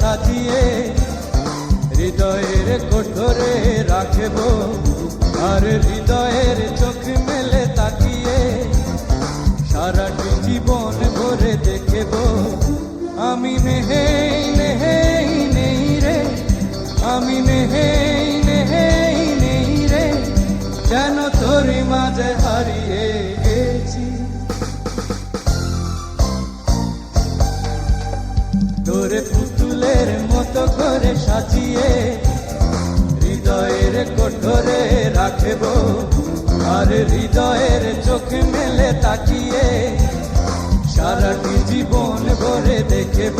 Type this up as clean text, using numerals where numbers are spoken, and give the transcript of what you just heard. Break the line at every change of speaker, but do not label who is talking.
সাজিয়ে হৃদয়ের কোঠরে রাখব, আর হৃদয়ের চোখ মেলে তাকিয়ে সারাটি জীবন ভরে দেখব। আমি নেই নেই নেই রে, আমি নেই নেই নেই রে, যেন তোরই মাঝে হারিয়ে গেছি। তোরে পুতুলের মতো করে সাজিয়ে হৃদয়ের কোঠরে রাখব, আর হৃদয়ের চোখ মেলে তাকিয়ে সারাটি জীবন ভরে দেখব।